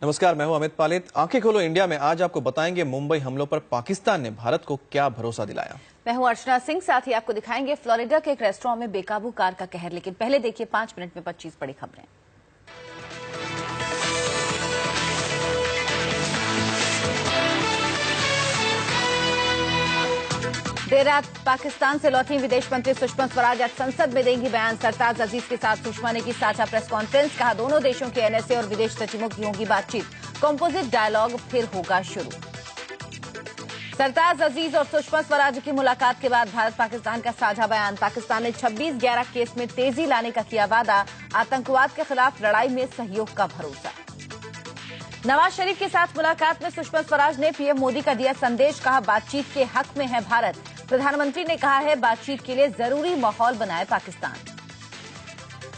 नमस्कार, मैं हूं अमित पालित। आंखें खोलो इंडिया में आज आपको बताएंगे मुंबई हमलों पर पाकिस्तान ने भारत को क्या भरोसा दिलाया। मैं हूं अर्चना सिंह। साथ ही आपको दिखाएंगे फ्लोरिडा के एक रेस्टोरेंट में बेकाबू कार का कहर। लेकिन पहले देखिए 5 मिनट में 25 बड़ी खबरें। देर रात पाकिस्तान से लौटी विदेश मंत्री सुषमा स्वराज आज संसद में देंगी बयान। सरताज अजीज के साथ सुषमा ने की साझा प्रेस कॉन्फ्रेंस। कहा दोनों देशों के एनएसए और विदेश सचिवों की होगी बातचीत। कॉम्पोजिट डायलॉग फिर होगा शुरू। सरताज अजीज और सुषमा स्वराज की मुलाकात के बाद भारत पाकिस्तान का साझा बयान। पाकिस्तान ने 26/11 केस में तेजी लाने का किया वादा। आतंकवाद के खिलाफ लड़ाई में सहयोग का भरोसा। नवाज शरीफ के साथ मुलाकात में सुषमा स्वराज ने पीएम मोदी का दिया संदेश। कहा बातचीत के हक में है भारत। प्रधानमंत्री ने कहा है बातचीत के लिए जरूरी माहौल बनाए पाकिस्तान।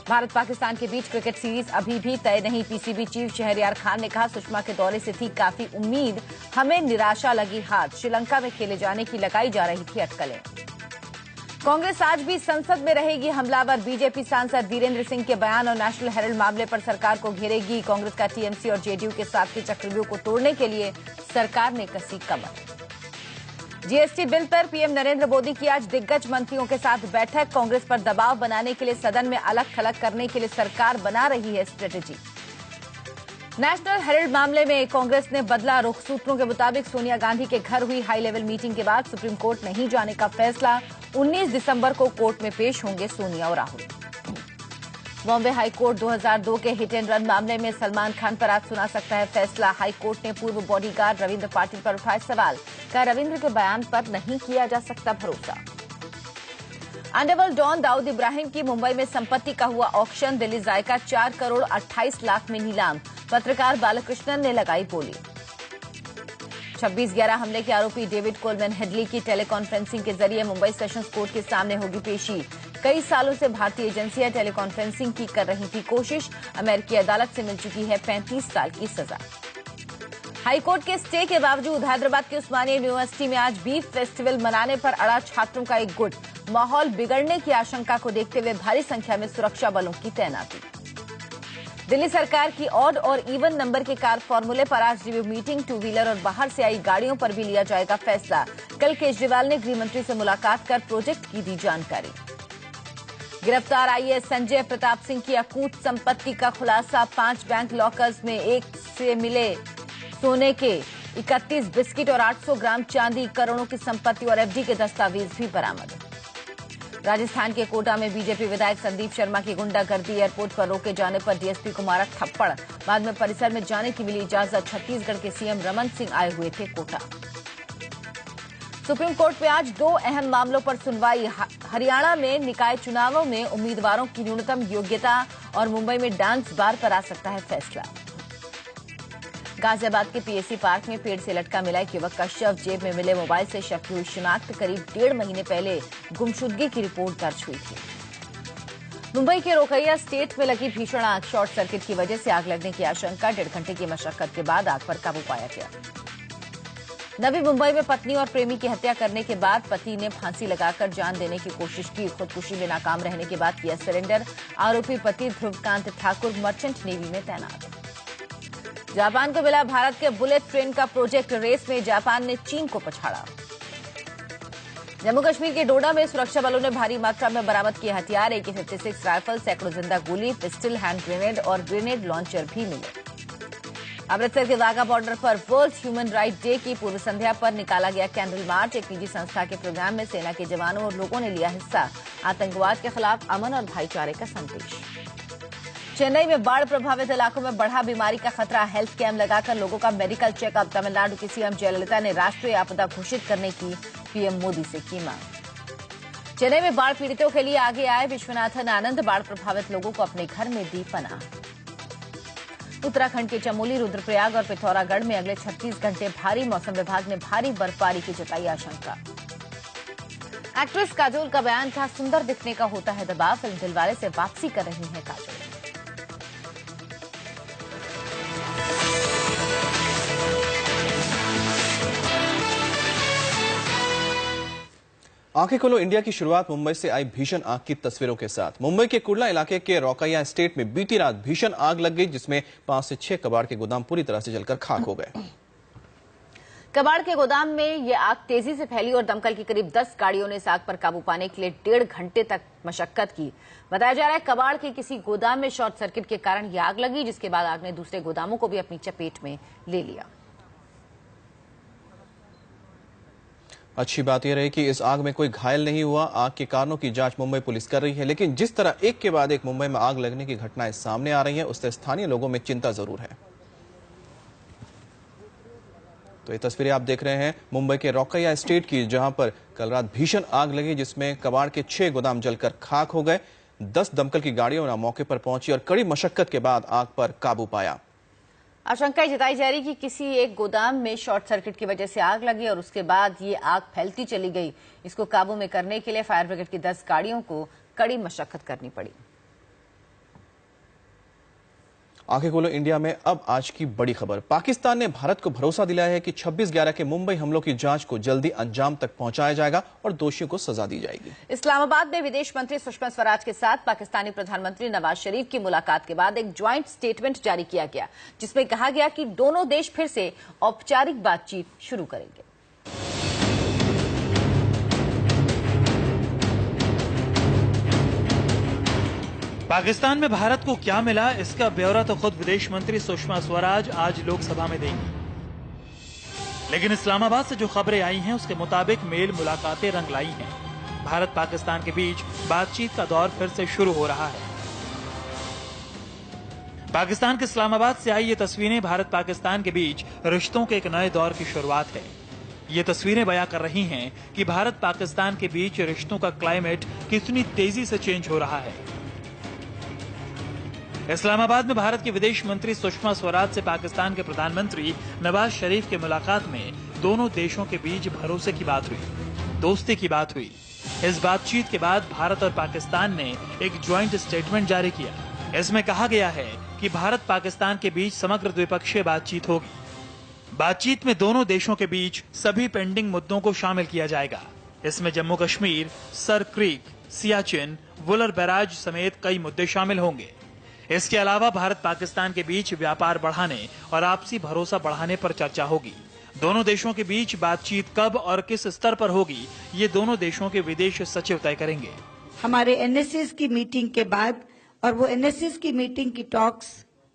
भारत पाकिस्तान के बीच क्रिकेट सीरीज अभी भी तय नहीं। पीसीबी चीफ शहरयार खान ने कहा सुषमा के दौरे से थी काफी उम्मीद, हमें निराशा लगी हाथ। श्रीलंका में खेले जाने की लगाई जा रही थी अटकलें। कांग्रेस आज भी संसद में रहेगी हमलावर। बीजेपी सांसद वीरेंद्र सिंह के बयान और नेशनल हेराल्ड मामले पर सरकार को घेरेगी। कांग्रेस का टीएमसी और जेडीयू के साथ के चक्रव्यूह को तोड़ने के लिए सरकार ने कसी कमर। जीएसटी बिल पर पीएम नरेंद्र मोदी की आज दिग्गज मंत्रियों के साथ बैठक। कांग्रेस पर दबाव बनाने के लिए सदन में अलग थलग करने के लिए सरकार बना रही है स्ट्रेटेजी। नेशनल हेराल्ड मामले में कांग्रेस ने बदला रुख। सूत्रों के मुताबिक सोनिया गांधी के घर हुई हाई लेवल मीटिंग के बाद सुप्रीम कोर्ट नहीं जाने का फैसला। 19 दिसंबर को कोर्ट में पेश होंगे सोनिया और राहुल। बॉम्बे हाईकोर्ट 2002 के हिट एंड रन मामले में सलमान खान पर आज सुना सकता है फैसला। हाईकोर्ट ने पूर्व बॉडीगार्ड रविंद्र पाटिल पर उठाए सवाल। कहा रविंद्र के बयान पर नहीं किया जा सकता भरोसा। अंडरवर्ल्ड डॉन दाऊद इब्राहिम की मुंबई में संपत्ति का हुआ ऑक्शन। दिल्ली जायका 4 करोड़ 28 लाख में नीलाम। पत्रकार बालकृष्णन ने लगाई बोली। 26/11 हमले के आरोपी डेविड कोलमैन हेडली की टेलीकॉन्फ्रेंसिंग के जरिए मुंबई सेशंस कोर्ट के सामने होगी पेशी। कई सालों से भारतीय एजेंसियां टेलीकॉन्फ्रेंसिंग की कर रही थी कोशिश। अमेरिकी अदालत से मिल चुकी है 35 साल की सजा। हाईकोर्ट के स्टे के बावजूद हैदराबाद की उस्मानिया यूनिवर्सिटी में आज बीफ फेस्टिवल मनाने पर अड़ा छात्रों का एक गुट। माहौल बिगड़ने की आशंका को देखते हुए भारी संख्या में सुरक्षा बलों की तैनाती। दिल्ली सरकार की ऑड और इवन नंबर के कार फॉर्मूले पर आज रिव्यू मीटिंग। 2 व्हीलर और बाहर से आई गाड़ियों पर भी लिया जाएगा फैसला। कल केजरीवाल ने गृह मंत्री से मुलाकात कर प्रोजेक्ट की दी जानकारी। गिरफ्तार आईएएस संजय प्रताप सिंह की अकूत संपत्ति का खुलासा। 5 बैंक लॉकर्स में एक से मिले सोने के 31 बिस्किट और 800 ग्राम चांदी, करोड़ों की संपत्ति और एफडी के दस्तावेज भी बरामद। राजस्थान के कोटा में बीजेपी विधायक संदीप शर्मा की गुंडागर्दी। एयरपोर्ट पर रोके जाने पर डीएसपी को मारा थप्पड़। बाद में परिसर में जाने की मिली इजाजत। छत्तीसगढ़ के सीएम रमन सिंह आए हुए थे कोटा। सुप्रीम कोर्ट में आज 2 अहम मामलों पर सुनवाई। हरियाणा में निकाय चुनावों में उम्मीदवारों की न्यूनतम योग्यता और मुंबई में डांस बार पर आ सकता है फैसला। गाजियाबाद के पीएसी पार्क में पेड़ से लटका मिला एक युवक का शव। जेब में मिले मोबाइल से शव की हुई शिनाख्त। करीब 1.5 महीने पहले गुमशुदगी की रिपोर्ट दर्ज हुई थी। मुंबई के रोकैया स्टेट में लगी भीषण आग। शॉर्ट सर्किट की वजह से आग लगने की आशंका। 1.5 घंटे की मशक्कत के बाद आग पर काबू पाया गया। नवी मुंबई में पत्नी और प्रेमी की हत्या करने के बाद पति ने फांसी लगाकर जान देने की कोशिश की। खुदकुशी में नाकाम रहने के बाद किया सरेंडर। आरोपी पति ध्रुवकांत ठाकुर मर्चेंट नेवी में तैनात। जापान को मिला भारत के बुलेट ट्रेन का प्रोजेक्ट। रेस में जापान ने चीन को पछाड़ा। जम्मू कश्मीर के डोडा में सुरक्षा बलों ने भारी मात्रा में बरामद किए हथियार। AK-56 राइफल, सैकड़ों जिंदा गोली, पिस्टल, हैंड ग्रेनेड और ग्रेनेड लॉन्चर भी मिले। अमृतसर के वाघा बॉर्डर पर वर्ल्ड ह्यूमन राइट डे की पूर्व संध्या पर निकाला गया कैंडल मार्च। एक निजी संस्था के प्रोग्राम में सेना के जवानों और लोगों ने लिया हिस्सा। आतंकवाद के खिलाफ अमन और भाईचारे का संदेश। चेन्नई में बाढ़ प्रभावित इलाकों में बढ़ा बीमारी का खतरा। हेल्थ कैंप लगाकर लोगों का मेडिकल चेकअप। तमिलनाडु की सीएम जयललिता ने राष्ट्रीय आपदा घोषित करने की पीएम मोदी से की मांग। चेन्नई में बाढ़ पीड़ितों के लिए आगे आए विश्वनाथन आनंद। बाढ़ प्रभावित लोगों को अपने घर में दी पनाह। उत्तराखंड के चमोली, रुद्रप्रयाग और पिथौरागढ़ में अगले 36 घंटे भारी। मौसम विभाग ने भारी बर्फबारी की जताई आशंका। एक्ट्रेस काजोल का बयान था सुंदर दिखने का होता है दबाव। फिल्म दिलवाले से वापसी कर रही है काजोल। आंखें खोलो इंडिया की शुरुआत मुंबई से आई भीषण आग की तस्वीरों के साथ। मुंबई के कुर्ला इलाके के रोकैया एस्टेट में बीती रात भीषण आग लग गई, जिसमें 5 से 6 कबाड़ के गोदाम पूरी तरह से जलकर खाक हो गए। कबाड़ के गोदाम में ये आग तेजी से फैली और दमकल की करीब 10 गाड़ियों ने इस आग पर काबू पाने के लिए 1.5 घंटे तक मशक्कत की। बताया जा रहा है कबाड़ के किसी गोदाम में शॉर्ट सर्किट के कारण ये आग लगी, जिसके बाद आग ने दूसरे गोदामों को भी अपनी चपेट में ले लिया। अच्छी बात यह रही कि इस आग में कोई घायल नहीं हुआ। आग के कारणों की जांच मुंबई पुलिस कर रही है, लेकिन जिस तरह एक के बाद एक मुंबई में आग लगने की घटनाएं सामने आ रही हैं, उससे स्थानीय लोगों में चिंता जरूर है। तो ये तस्वीरें आप देख रहे हैं मुंबई के रोकैया एस्टेट की, जहां पर कल रात भीषण आग लगी, जिसमें कबाड़ के 6 गोदाम जलकर खाक हो गए। 10 दमकल की गाड़ियों ने मौके पर पहुंची और कड़ी मशक्कत के बाद आग पर काबू पाया। आशंका जताई जा रही कि किसी एक गोदाम में शॉर्ट सर्किट की वजह से आग लगी और उसके बाद ये आग फैलती चली गई। इसको काबू में करने के लिए फायर ब्रिगेड की 10 गाड़ियों को कड़ी मशक्कत करनी पड़ी। आंखें खोलो इंडिया में अब आज की बड़ी खबर। पाकिस्तान ने भारत को भरोसा दिलाया है कि 26/11 के मुंबई हमलों की जांच को जल्दी अंजाम तक पहुंचाया जाएगा और दोषियों को सजा दी जाएगी। इस्लामाबाद में विदेश मंत्री सुषमा स्वराज के साथ पाकिस्तानी प्रधानमंत्री नवाज शरीफ की मुलाकात के बाद एक ज्वाइंट स्टेटमेंट जारी किया गया, जिसमें कहा गया कि दोनों देश फिर से औपचारिक बातचीत शुरू करेंगे। पाकिस्तान में भारत को क्या मिला, इसका ब्यौरा तो खुद विदेश मंत्री सुषमा स्वराज आज लोकसभा में देंगी। लेकिन इस्लामाबाद से जो खबरें आई हैं, उसके मुताबिक मेल मुलाकातें रंग लाई हैं। भारत पाकिस्तान के बीच बातचीत का दौर फिर से शुरू हो रहा है। पाकिस्तान के इस्लामाबाद से आई ये तस्वीरें भारत पाकिस्तान के बीच रिश्तों के एक नए दौर की शुरुआत है। ये तस्वीरें बयां कर रही हैं कि भारत पाकिस्तान के बीच रिश्तों का क्लाइमेट कितनी तेजी से चेंज हो रहा है। इस्लामाबाद में भारत के विदेश मंत्री सुषमा स्वराज से पाकिस्तान के प्रधानमंत्री नवाज शरीफ की मुलाकात में दोनों देशों के बीच भरोसे की बात हुई, दोस्ती की बात हुई। इस बातचीत के बाद भारत और पाकिस्तान ने एक ज्वाइंट स्टेटमेंट जारी किया। इसमें कहा गया है कि भारत पाकिस्तान के बीच समग्र द्विपक्षीय बातचीत होगी। बातचीत में दोनों देशों के बीच सभी पेंडिंग मुद्दों को शामिल किया जाएगा। इसमें Jammu Kashmir, sir creek, Siachen, Wular barrage समेत कई मुद्दे शामिल होंगे। इसके अलावा भारत पाकिस्तान के बीच व्यापार बढ़ाने और आपसी भरोसा बढ़ाने पर चर्चा होगी। दोनों देशों के बीच बातचीत कब और किस स्तर पर होगी, ये दोनों देशों के विदेश सचिव तय करेंगे। हमारे एनएसएस की मीटिंग के बाद और वो एनएसएस की मीटिंग की टॉक्स,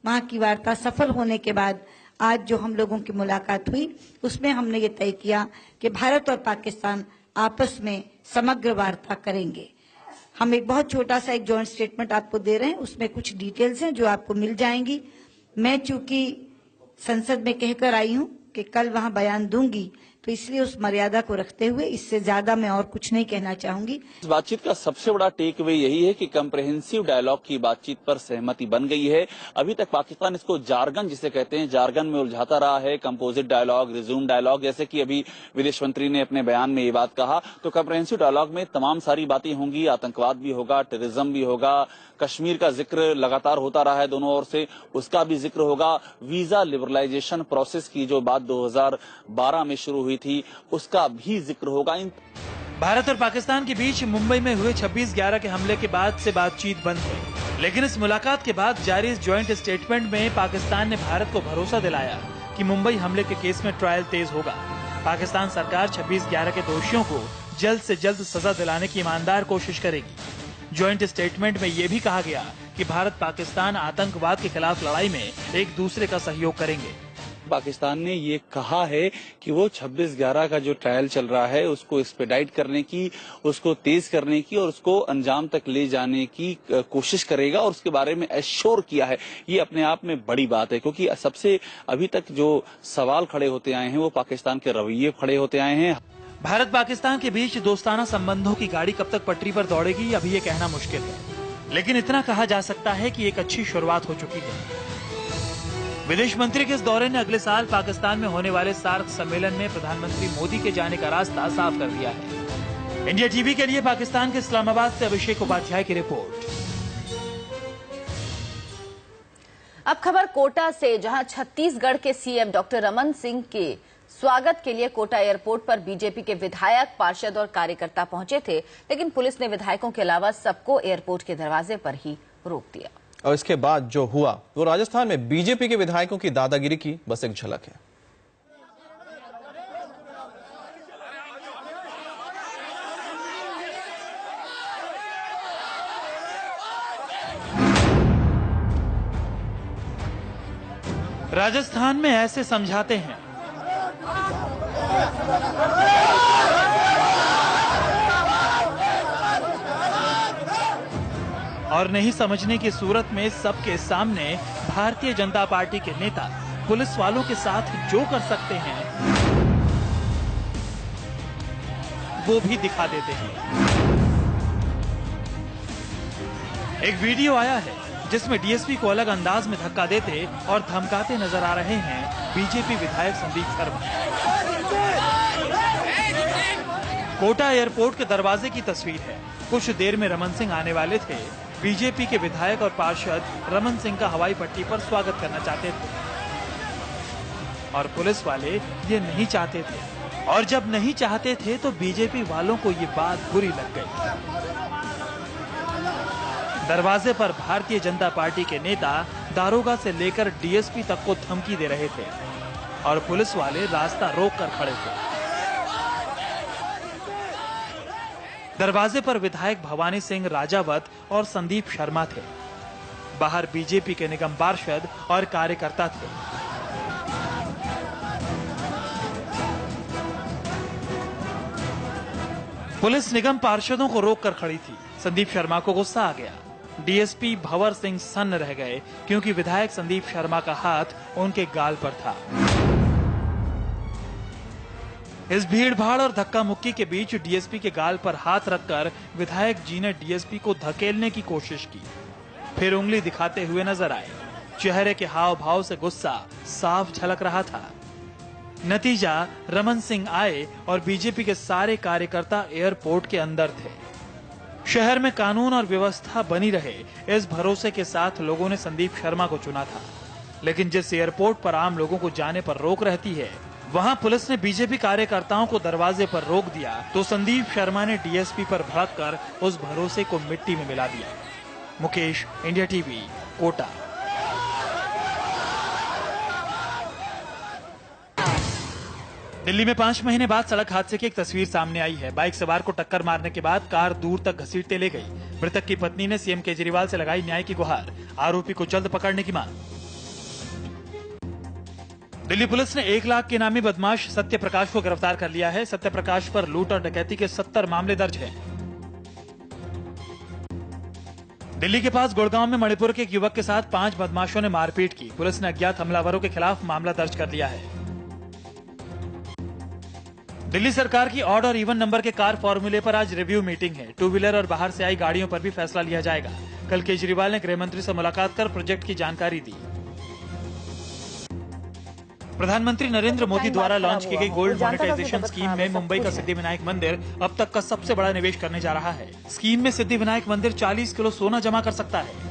वहाँ की वार्ता सफल होने के बाद आज जो हम लोगों की मुलाकात हुई, उसमें हमने ये तय किया कि भारत और पाकिस्तान आपस में समग्र वार्ता करेंगे। हम एक बहुत छोटा सा एक जॉइंट स्टेटमेंट आपको दे रहे हैं, उसमें कुछ डिटेल्स हैं जो आपको मिल जाएंगी। मैं चूंकि संसद में कहकर आई हूं कि कल वहां बयान दूंगी, तो इसलिए उस मर्यादा को रखते हुए इससे ज्यादा मैं और कुछ नहीं कहना चाहूंगी। इस बातचीत का सबसे बड़ा टेक अवे यही है कि कम्प्रहेंसिव डायलॉग की बातचीत पर सहमति बन गई है। अभी तक पाकिस्तान इसको जार्गन जिसे कहते हैं, जार्गन में उलझाता रहा है। कंपोजिट डायलॉग, रिज्यूम डायलॉग, जैसे कि अभी विदेश मंत्री ने अपने बयान में ये बात कहा। तो कम्प्रहेंसिव डायलॉग में तमाम सारी बातें होंगी। आतंकवाद भी होगा, टेररिज्म भी होगा, कश्मीर का जिक्र लगातार होता रहा है दोनों ओर से, उसका भी जिक्र होगा। वीजा लिबरलाइजेशन प्रोसेस की जो बात 2012 में शुरू हुई थी, उसका भी जिक्र होगा। भारत और पाकिस्तान के बीच मुंबई में हुए 26/11 के हमले के बाद से बातचीत बंद है। लेकिन इस मुलाकात के बाद जारी इस ज्वाइंट स्टेटमेंट में पाकिस्तान ने भारत को भरोसा दिलाया कि मुंबई हमले के केस में ट्रायल तेज होगा। पाकिस्तान सरकार 26/11 के दोषियों को जल्द से जल्द सजा दिलाने की ईमानदार कोशिश करेगी। ज्वाइंट स्टेटमेंट में यह भी कहा गया कि भारत पाकिस्तान आतंकवाद के खिलाफ लड़ाई में एक दूसरे का सहयोग करेंगे। पाकिस्तान ने ये कहा है कि वो 26/11 का जो ट्रायल चल रहा है, उसको एक्सपेडाइट करने की, उसको तेज करने की और उसको अंजाम तक ले जाने की कोशिश करेगा, और उसके बारे में एश्योर किया है। ये अपने आप में बड़ी बात है, क्योंकि सबसे अभी तक जो सवाल खड़े होते आए हैं वो पाकिस्तान के रवैये खड़े होते आए हैं। भारत पाकिस्तान के बीच दोस्ताना संबंधों की गाड़ी कब तक पटरी पर दौड़ेगी, अभी ये कहना मुश्किल है। लेकिन इतना कहा जा सकता है कि एक अच्छी शुरुआत हो चुकी है। विदेश मंत्री के इस दौरे ने अगले साल पाकिस्तान में होने वाले सार्क सम्मेलन में प्रधानमंत्री मोदी के जाने का रास्ता साफ कर दिया है। इंडिया टीवी के लिए पाकिस्तान के इस्लामाबाद से अभिषेक उपाध्याय की रिपोर्ट। अब खबर कोटा से, जहां छत्तीसगढ़ के सीएम डॉक्टर रमन सिंह के स्वागत के लिए कोटा एयरपोर्ट पर बीजेपी के विधायक, पार्षद और कार्यकर्ता पहुंचे थे, लेकिन पुलिस ने विधायकों के अलावा सबको एयरपोर्ट के दरवाजे पर ही रोक दिया। और इसके बाद जो हुआ वो राजस्थान में बीजेपी के विधायकों की दादागिरी की बस एक झलक है। राजस्थान में ऐसे समझाते हैं। और नहीं समझने की सूरत में सबके सामने भारतीय जनता पार्टी के नेता पुलिस वालों के साथ जो कर सकते हैं वो भी दिखा देते हैं। एक वीडियो आया है जिसमें डीएसपी को अलग अंदाज में धक्का देते और धमकाते नजर आ रहे हैं बीजेपी विधायक संदीप शर्मा। कोटा एयरपोर्ट के दरवाजे की तस्वीर है। कुछ देर में रमन सिंह आने वाले थे। बीजेपी के विधायक और पार्षद रमन सिंह का हवाई पट्टी पर स्वागत करना चाहते थे और पुलिस वाले ये नहीं चाहते थे। और जब नहीं चाहते थे तो बीजेपी वालों को ये बात बुरी लग गई। दरवाजे पर भारतीय जनता पार्टी के नेता दारोगा से लेकर डीएसपी तक को धमकी दे रहे थे और पुलिस वाले रास्ता रोक कर खड़े थे। दरवाजे पर विधायक भवानी सिंह राजावत और संदीप शर्मा थे। बाहर बीजेपी के निगम पार्षद और कार्यकर्ता थे। पुलिस निगम पार्षदों को रोक कर खड़ी थी। संदीप शर्मा को गुस्सा आ गया। डीएसपी भंवर सिंह सन्न रह गए क्योंकि विधायक संदीप शर्मा का हाथ उनके गाल पर था। इस भीड़-भाड़ और धक्का मुक्की के बीच डीएसपी के गाल पर हाथ रखकर विधायक जी ने डीएसपी को धकेलने की कोशिश की, फिर उंगली दिखाते हुए नजर आए। चेहरे के हाव भाव से गुस्सा साफ झलक रहा था। नतीजा रमन सिंह आए और बीजेपी के सारे कार्यकर्ता एयरपोर्ट के अंदर थे। शहर में कानून और व्यवस्था बनी रहे, इस भरोसे के साथ लोगों ने संदीप शर्मा को चुना था। लेकिन जिस एयरपोर्ट पर आम लोगों को जाने पर रोक रहती है, वहां पुलिस ने बीजेपी कार्यकर्ताओं को दरवाजे पर रोक दिया तो संदीप शर्मा ने डीएसपी पर भड़ककर उस भरोसे को मिट्टी में मिला दिया। Mukesh, India TV, Kota. दिल्ली में 5 महीने बाद सड़क हादसे की एक तस्वीर सामने आई है। बाइक सवार को टक्कर मारने के बाद कार दूर तक घसीटते ले गई। मृतक की पत्नी ने सीएम केजरीवाल से लगाई न्याय की गुहार। आरोपी को जल्द पकड़ने की मांग। दिल्ली पुलिस ने 1 लाख के इनामी बदमाश सत्य प्रकाश को गिरफ्तार कर लिया है। सत्य प्रकाश पर लूट और डकैती के 70 मामले दर्ज हैं। दिल्ली के पास गुड़गांव में मणिपुर के एक युवक के साथ 5 बदमाशों ने मारपीट की। पुलिस ने अज्ञात हमलावरों के खिलाफ मामला दर्ज कर लिया है। दिल्ली सरकार की ऑड और इवन नंबर के कार फॉर्मूले पर आज रिव्यू मीटिंग है। 2 व्हीलर और बाहर से आई गाड़ियों पर भी फैसला लिया जाएगा। कल केजरीवाल ने गृह मंत्री से मुलाकात कर प्रोजेक्ट की जानकारी दी। प्रधानमंत्री नरेंद्र मोदी द्वारा लॉन्च की गई गोल्ड मॉनेटाइजेशन स्कीम में मुंबई का सिद्धिविनायक मंदिर अब तक का सबसे बड़ा निवेश करने जा रहा है। स्कीम में सिद्धिविनायक मंदिर 40 किलो सोना जमा कर सकता है।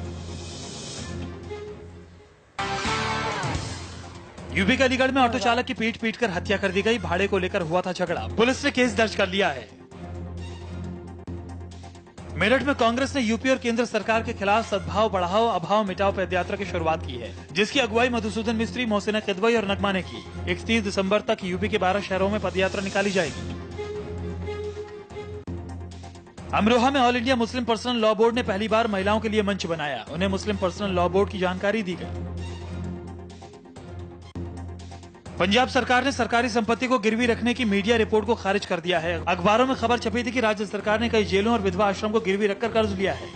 यूपी के अलीगढ़ में ऑटो चालक की पीट कर हत्या कर दी गई। भाड़े को लेकर हुआ था झगड़ा। पुलिस ने केस दर्ज कर लिया है। मेरठ में कांग्रेस ने यूपी और केंद्र सरकार के खिलाफ सद्भाव बढ़ाओ अभाव मिटाओ पदयात्रा की शुरुआत की है, जिसकी अगुवाई मधुसूदन मिस्त्री, मोहसिना किदवई और नगमा ने की। 31 दिसंबर तक यूपी के 12 शहरों में पदयात्रा निकाली जाएगी। अमरोहा में all India Muslim personal law board ने पहली बार महिलाओं के लिए मंच बनाया। उन्हें मुस्लिम पर्सनल लॉ बोर्ड की जानकारी दी गई। पंजाब सरकार ने सरकारी संपत्ति को गिरवी रखने की मीडिया रिपोर्ट को खारिज कर दिया है। अखबारों में खबर छपी थी कि राज्य सरकार ने कई जेलों और विधवा आश्रम को गिरवी रखकर कर्ज लिया है।